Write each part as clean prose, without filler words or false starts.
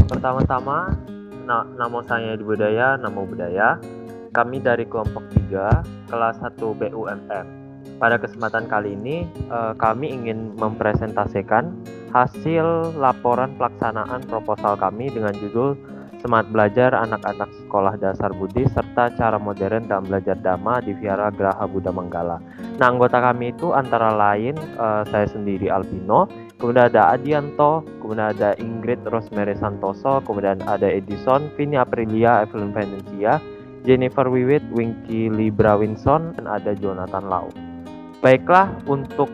Pertama-tama, nama saya Nama Budaya. Kami dari kelompok 3, kelas 1 BUMM. Pada kesempatan kali ini, kami ingin mempresentasikan hasil laporan pelaksanaan proposal kami dengan judul Semangat Belajar Anak-anak Sekolah Dasar Budi serta Cara Modern dalam Belajar Dhamma di Vihara Graha Buddha Manggala. Nah, anggota kami itu antara lain saya sendiri Albino, kemudian ada Adianto, kemudian ada Ingrid Rosemary Santoso, kemudian ada Edison, Vini Aprilia, Evelyn Venencia, Jennifer Wiwit, Winky Libra Winson, dan ada Jonathan Lau. Baiklah, untuk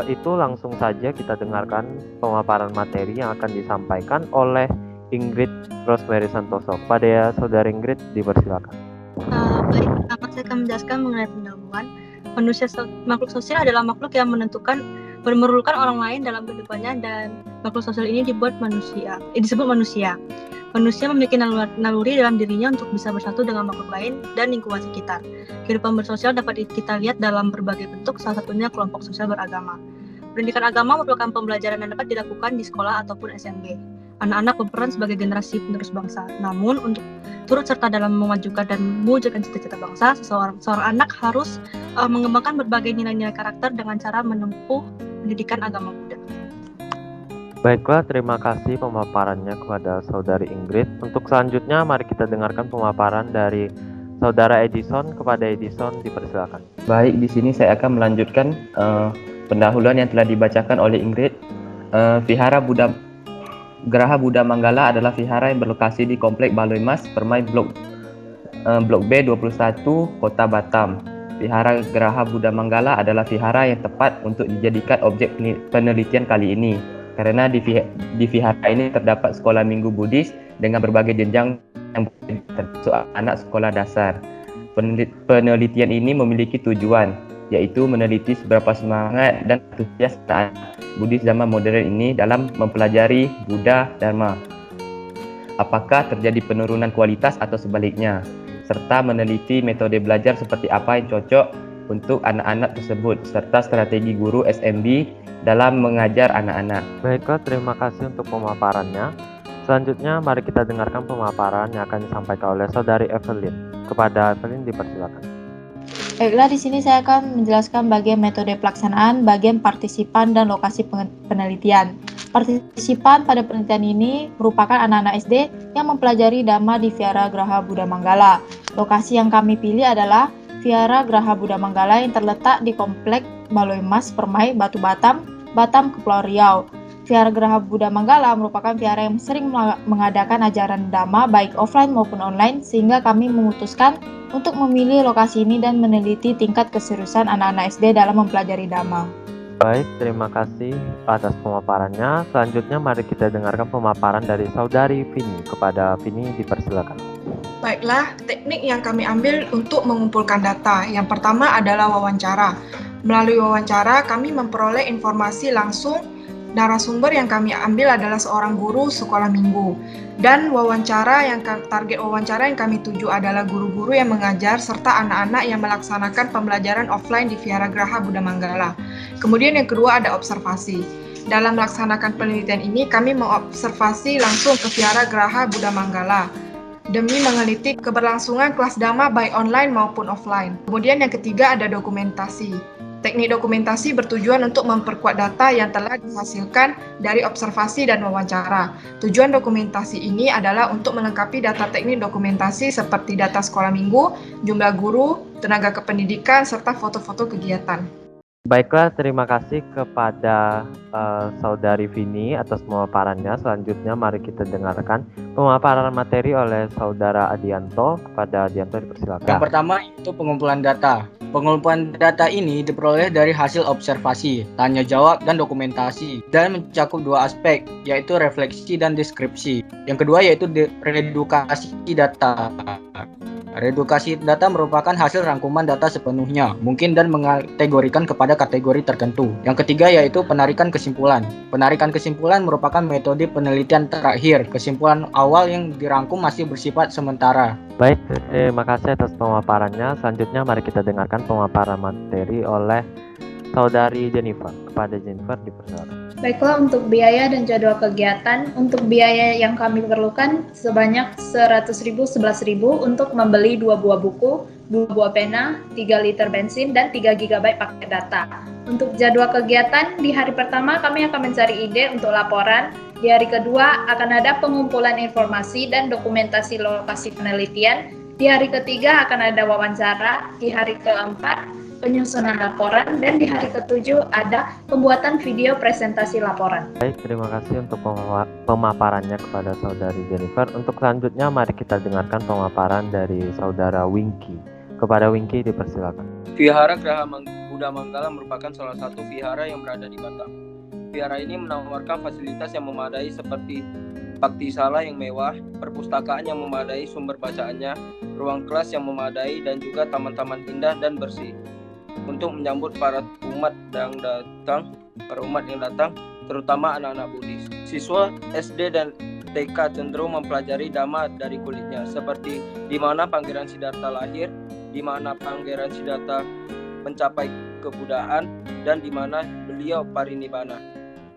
itu langsung saja kita dengarkan pemaparan materi yang akan disampaikan oleh Ingrid Rosemary Santoso. Pada Saudara Ingrid, dipersilakan. Baik, pertama saya akan menjelaskan mengenai pendahuluan. Makhluk sosial adalah makhluk yang memerlukan orang lain dalam kehidupannya, dan makhluk sosial ini disebut manusia. Manusia memiliki naluri dalam dirinya untuk bisa bersatu dengan makhluk lain dan lingkungan sekitar. Kehidupan bersosial dapat kita lihat dalam berbagai bentuk, salah satunya kelompok sosial beragama. Pendidikan agama merupakan pembelajaran yang dapat dilakukan di sekolah ataupun SMB. Anak-anak berperan sebagai generasi penerus bangsa. Namun, untuk turut serta dalam memajukan dan mewujudkan cita-cita bangsa, seorang anak harus mengembangkan berbagai nilai-nilai karakter dengan cara menempuh pendidikan agama Buddha. Baiklah, terima kasih pemaparannya kepada Saudari Ingrid. Untuk selanjutnya, mari kita dengarkan pemaparan dari Saudara Edison. Kepada Edison, dipersilakan. Baik, di sini saya akan melanjutkan pendahuluan yang telah dibacakan oleh Ingrid. Vihara Graha Buddha Manggala adalah vihara yang berlokasi di Komplek Baloi Mas, Permai Blok B21, Kota Batam. Vihara Graha Buddha Manggala adalah vihara yang tepat untuk dijadikan objek penelitian kali ini, karena di vihara ini terdapat sekolah minggu Buddhis dengan berbagai jenjang yang termasuk anak sekolah dasar. Penelitian ini memiliki tujuan, yaitu meneliti seberapa semangat dan antusias anak Buddhis zaman modern ini dalam mempelajari Buddha Dharma. Apakah terjadi penurunan kualitas atau sebaliknya, serta meneliti metode belajar seperti apa yang cocok untuk anak-anak tersebut, serta strategi guru SMB dalam mengajar anak-anak. Baiklah, terima kasih untuk pemaparannya. Selanjutnya, mari kita dengarkan pemaparan yang akan disampaikan oleh Saudari Evelyn. Kepada Evelyn, dipersilakan. Baiklah, di sini saya akan menjelaskan bagian metode pelaksanaan, bagian partisipan, dan lokasi penelitian. Partisipan pada penelitian ini merupakan anak-anak SD yang mempelajari Dhamma di Vihara Graha Buddha Manggala. Lokasi yang kami pilih adalah Vihara Graha Buddha Manggala yang terletak di Komplek Baloi Mas, Permai, Batu Batam, Kepulauan Riau. Vihara Graha Buddha Manggala merupakan vihara yang sering mengadakan ajaran Dhamma baik offline maupun online, sehingga kami memutuskan untuk memilih lokasi ini dan meneliti tingkat keseriusan anak-anak SD dalam mempelajari Dhamma. Baik, terima kasih atas pemaparannya. Selanjutnya mari kita dengarkan pemaparan dari Saudari Vini. Kepada Vini, dipersilakan. Baiklah, teknik yang kami ambil untuk mengumpulkan data. Yang pertama adalah wawancara. Melalui wawancara, kami memperoleh informasi langsung. Narasumber yang kami ambil adalah seorang guru sekolah minggu. Dan target wawancara yang kami tuju adalah guru-guru yang mengajar serta anak-anak yang melaksanakan pembelajaran offline di Vihara Graha Buddha Manggala. Kemudian yang kedua ada observasi. Dalam melaksanakan penelitian ini, kami mengobservasi langsung ke Vihara Graha Buddha Manggala demi meneliti keberlangsungan kelas Dhamma baik online maupun offline. Kemudian yang ketiga ada dokumentasi. Teknik dokumentasi bertujuan untuk memperkuat data yang telah dihasilkan dari observasi dan wawancara. Tujuan dokumentasi ini adalah untuk melengkapi data teknik dokumentasi seperti data sekolah minggu, jumlah guru, tenaga kependidikan, serta foto-foto kegiatan. Baiklah, terima kasih kepada Saudari Vini atas pemaparannya. Selanjutnya mari kita dengarkan pemaparan materi oleh Saudara Adianto. Kepada Adianto, dipersilakan. Yang pertama itu pengumpulan data. Pengumpulan data ini diperoleh dari hasil observasi, tanya jawab, dan dokumentasi, dan mencakup dua aspek, yaitu refleksi dan deskripsi. Yang kedua yaitu reedukasi data. Reedukasi data merupakan hasil rangkuman data sepenuhnya, mungkin dan mengategorikan kepada kategori tertentu. Yang ketiga yaitu penarikan kesimpulan. Penarikan kesimpulan merupakan metode penelitian terakhir. Kesimpulan awal yang dirangkum masih bersifat sementara. Baik, terima kasih atas pemaparannya. Selanjutnya mari kita dengarkan pemaparan materi oleh Saudari Jennifer. Kepada Jennifer, dipersilakan. Baiklah, untuk biaya dan jadwal kegiatan, untuk biaya yang kami perlukan sebanyak 100.000, 11.000 untuk membeli 2 buah buku, 2 buah pena, 3 liter bensin, dan 3 GB paket data. Untuk jadwal kegiatan, di hari pertama kami akan mencari ide untuk laporan, di hari kedua akan ada pengumpulan informasi dan dokumentasi lokasi penelitian, di hari ketiga akan ada wawancara, di hari keempat penyusunan laporan, dan di hari ketujuh ada pembuatan video presentasi laporan. Baik, terima kasih untuk pemaparannya kepada Saudari Jennifer. Untuk selanjutnya, mari kita dengarkan pemaparan dari Saudara Winky. Kepada Winky, dipersilakan. Vihara Graha Buddha Manggala merupakan salah satu vihara yang berada di Batam. Vihara ini menawarkan fasilitas yang memadai seperti bakti sala yang mewah, perpustakaan yang memadai sumber bacaannya, ruang kelas yang memadai, dan juga taman-taman indah dan bersih. Untuk menyambut para umat yang datang, terutama anak-anak Buddhis. Siswa SD dan TK cenderung mempelajari Dhamma dari kulitnya, seperti di mana Pangeran Siddhartha lahir, di mana Pangeran Siddhartha mencapai kebudaan, dan di mana beliau parinibbana.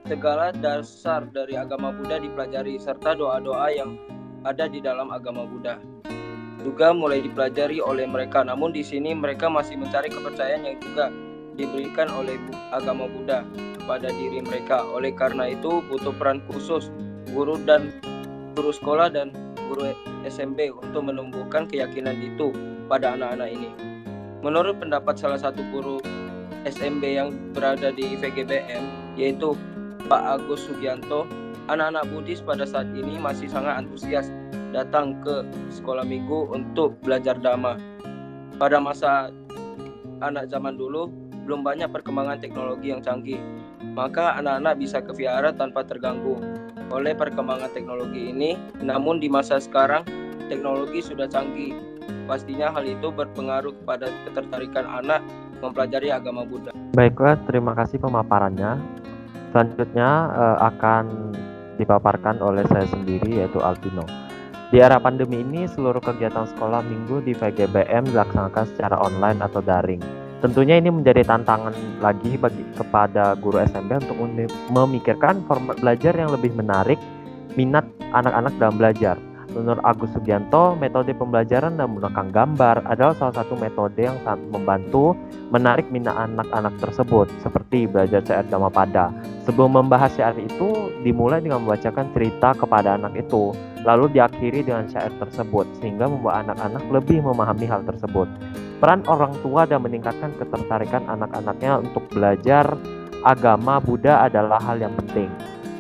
Segala dasar dari agama Buddha dipelajari, serta doa-doa yang ada di dalam agama Buddha juga mulai dipelajari oleh mereka. Namun di sini mereka masih mencari kepercayaan yang juga diberikan oleh agama Buddha kepada diri mereka. Oleh karena itu butuh peran khusus guru sekolah dan guru SMP untuk menumbuhkan keyakinan itu pada anak-anak ini. Menurut pendapat salah satu guru SMB yang berada di VGBM, yaitu Pak Agus Sugianto, anak-anak Buddhis pada saat ini masih sangat antusias datang ke sekolah minggu untuk belajar Dhamma. Pada masa anak zaman dulu, belum banyak perkembangan teknologi yang canggih, maka anak-anak bisa ke vihara tanpa terganggu oleh perkembangan teknologi ini. Namun di masa sekarang, teknologi sudah canggih. Pastinya hal itu berpengaruh pada ketertarikan anak mempelajari agama Buddha. Baiklah, terima kasih pemaparannya. Selanjutnya akan dipaparkan oleh saya sendiri, yaitu Alvino. Di era pandemi ini, seluruh kegiatan sekolah minggu di VGBM dilaksanakan secara online atau daring. Tentunya ini menjadi tantangan lagi kepada guru SMP untuk memikirkan format belajar yang lebih menarik minat anak-anak dalam belajar. Menurut Agus Sugianto, metode pembelajaran dan menggunakan gambar adalah salah satu metode yang sangat membantu menarik minat anak-anak tersebut, seperti belajar syair Dhammapada. Sebelum membahas syair itu, dimulai dengan membacakan cerita kepada anak itu, lalu diakhiri dengan syair tersebut, sehingga membuat anak-anak lebih memahami hal tersebut. Peran orang tua dan meningkatkan ketertarikan anak-anaknya untuk belajar agama Buddha adalah hal yang penting.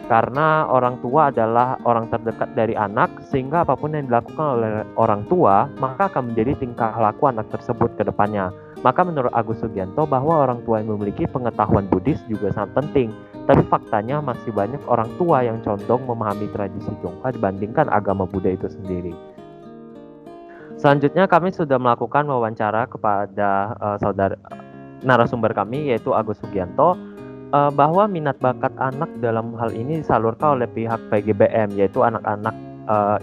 Karena orang tua adalah orang terdekat dari anak, sehingga apapun yang dilakukan oleh orang tua, maka akan menjadi tingkah laku anak tersebut ke depannya. Maka menurut Agus Sugianto bahwa orang tua yang memiliki pengetahuan Buddhis juga sangat penting. Tapi faktanya masih banyak orang tua yang condong memahami tradisi Tionghoa dibandingkan agama Buddha itu sendiri. Selanjutnya kami sudah melakukan wawancara kepada saudara narasumber kami, yaitu Agus Sugianto, bahwa minat bakat anak dalam hal ini disalurkan oleh pihak VGBM, yaitu anak-anak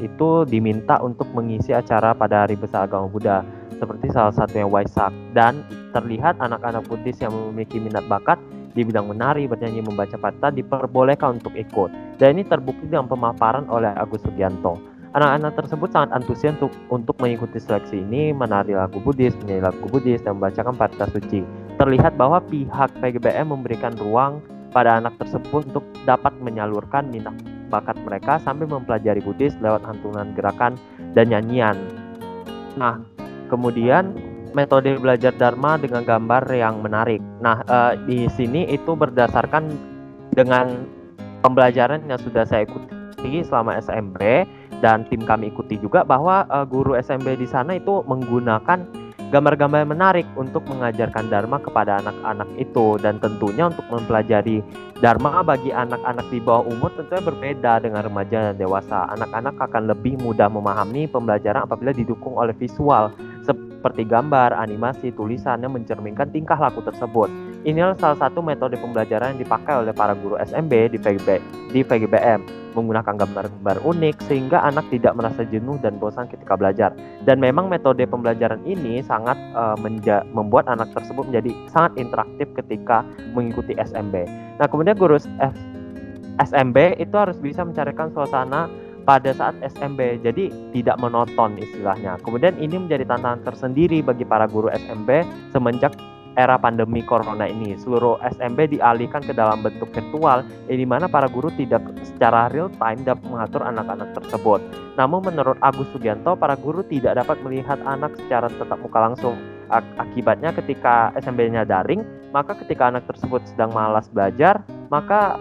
itu diminta untuk mengisi acara pada Hari Besar Agama Buddha, seperti salah satunya Waisak. Dan terlihat anak-anak Buddhis yang memiliki minat bakat di bidang menari, bernyanyi, membaca pata diperbolehkan untuk ikut. Dan ini terbukti dengan pemaparan oleh Agus Sugianto. Anak-anak tersebut sangat antusias untuk mengikuti seleksi ini, menari lagu Buddhis, menyanyi lagu Buddhis, dan membacakan pata suci. Terlihat bahwa pihak VGBM memberikan ruang pada anak tersebut untuk dapat menyalurkan minat bakat mereka sambil mempelajari Buddhis lewat santunan gerakan dan nyanyian. Nah, kemudian metode belajar Dharma dengan gambar yang menarik. Nah, di sini itu berdasarkan dengan pembelajaran yang sudah saya ikuti selama SMP, dan tim kami ikuti juga bahwa guru SMP di sana itu menggunakan gambar-gambar menarik untuk mengajarkan Dharma kepada anak-anak itu. Dan tentunya untuk mempelajari Dharma bagi anak-anak di bawah umur tentunya berbeda dengan remaja dan dewasa. Anak-anak akan lebih mudah memahami pembelajaran apabila didukung oleh visual seperti gambar, animasi, tulisan yang mencerminkan tingkah laku tersebut. Inilah salah satu metode pembelajaran yang dipakai oleh para guru SMB di VGBM, menggunakan gambar-gambar unik sehingga anak tidak merasa jenuh dan bosan ketika belajar. Dan memang metode pembelajaran ini sangat membuat anak tersebut menjadi sangat interaktif ketika mengikuti SMB. Nah, kemudian guru SMB itu harus bisa mencarikan suasana pada saat SMB, jadi tidak monoton istilahnya. Kemudian ini menjadi tantangan tersendiri bagi para guru SMB semenjak era pandemi corona ini. Seluruh SMB dialihkan ke dalam bentuk virtual, di mana para guru tidak secara real time dapat mengatur anak-anak tersebut. Namun menurut Agus Sugianto, para guru tidak dapat melihat anak secara tatap muka langsung. Akibatnya ketika SMB-nya daring, maka ketika anak tersebut sedang malas belajar, maka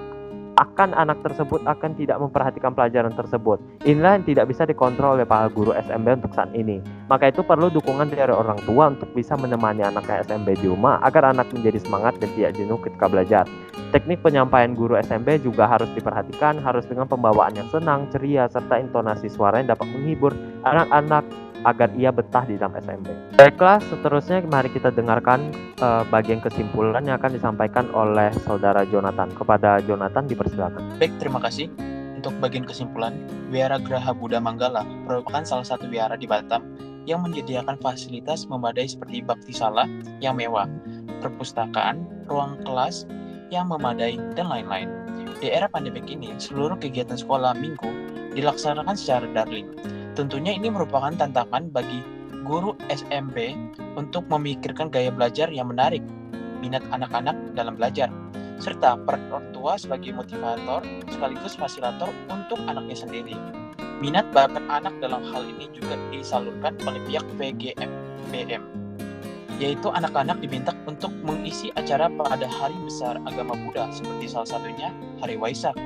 anak tersebut akan tidak memperhatikan pelajaran tersebut. Inilah yang tidak bisa dikontrol oleh para guru SMB untuk saat ini. Maka itu perlu dukungan dari orang tua untuk bisa menemani anaknya SMB di rumah agar anak menjadi semangat dan tidak jenuh ketika belajar. Teknik penyampaian guru SMB juga harus diperhatikan, harus dengan pembawaan yang senang, ceria, serta intonasi suara yang dapat menghibur anak-anak agar ia betah di dalam SMB. Baiklah, seterusnya mari kita dengarkan bagian kesimpulan yang akan disampaikan oleh saudara Jonathan. Kepada Jonathan dipersilakan. Baik, terima kasih. Untuk bagian kesimpulan, Wihara Graha Buddha Manggala merupakan salah satu wihara di Batam yang menyediakan fasilitas memadai seperti baktisala yang mewah, perpustakaan, ruang kelas yang memadai, dan lain-lain. Di era pandemik ini, seluruh kegiatan sekolah minggu dilaksanakan secara daring. Tentunya ini merupakan tantangan bagi guru SMB untuk memikirkan gaya belajar yang menarik, minat anak-anak dalam belajar, serta peran orang tua sebagai motivator sekaligus fasilitator untuk anaknya sendiri. Minat bakat anak dalam hal ini juga disalurkan oleh pihak PGMBM, yaitu anak-anak diminta untuk mengisi acara pada hari besar agama Buddha seperti salah satunya Hari Waisak.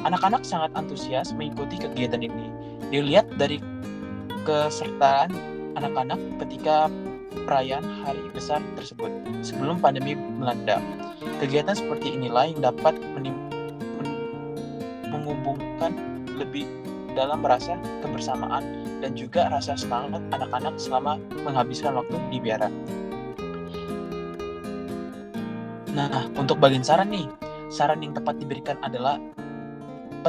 Anak-anak sangat antusias mengikuti kegiatan ini. Dilihat dari kesertaan anak-anak ketika perayaan hari besar tersebut sebelum pandemi melanda. Kegiatan seperti inilah yang dapat menghubungkan lebih dalam rasa kebersamaan dan juga rasa semangat anak-anak selama menghabiskan waktu di wihara. Nah, untuk bagian saran yang tepat diberikan adalah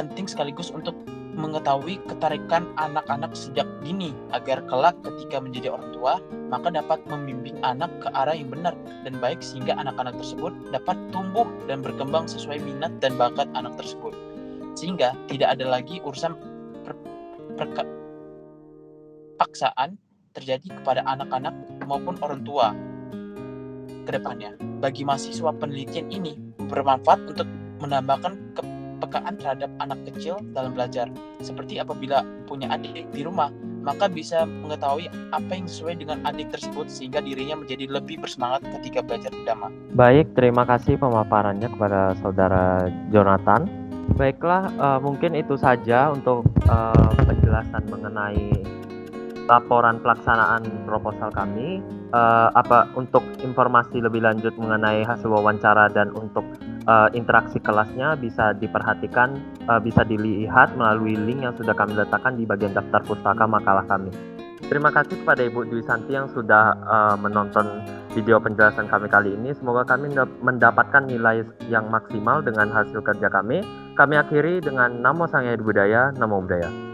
penting sekaligus untuk mengetahui ketarikan anak-anak sejak dini agar kelak ketika menjadi orang tua maka dapat membimbing anak ke arah yang benar dan baik sehingga anak-anak tersebut dapat tumbuh dan berkembang sesuai minat dan bakat anak tersebut, sehingga tidak ada lagi urusan paksaan terjadi kepada anak-anak maupun orang tua ke depannya. Bagi mahasiswa, penelitian ini bermanfaat untuk menambahkan kepekaan terhadap anak kecil dalam belajar. Seperti apabila punya adik di rumah, maka bisa mengetahui apa yang sesuai dengan adik tersebut sehingga dirinya menjadi lebih bersemangat ketika belajar Dhamma. Baik, terima kasih pemaparannya kepada saudara Jonathan. Baiklah, mungkin itu saja untuk penjelasan mengenai laporan pelaksanaan proposal kami. Untuk informasi lebih lanjut mengenai hasil wawancara dan untuk interaksi kelasnya bisa diperhatikan, bisa dilihat melalui link yang sudah kami letakkan di bagian daftar pustaka makalah kami. Terima kasih kepada Ibu Dwi Santi yang sudah menonton video penjelasan kami kali ini. Semoga kami mendapatkan nilai yang maksimal dengan hasil kerja kami. Kami akhiri dengan Namo Sang Hyang Budaya, Namo Buddhaya.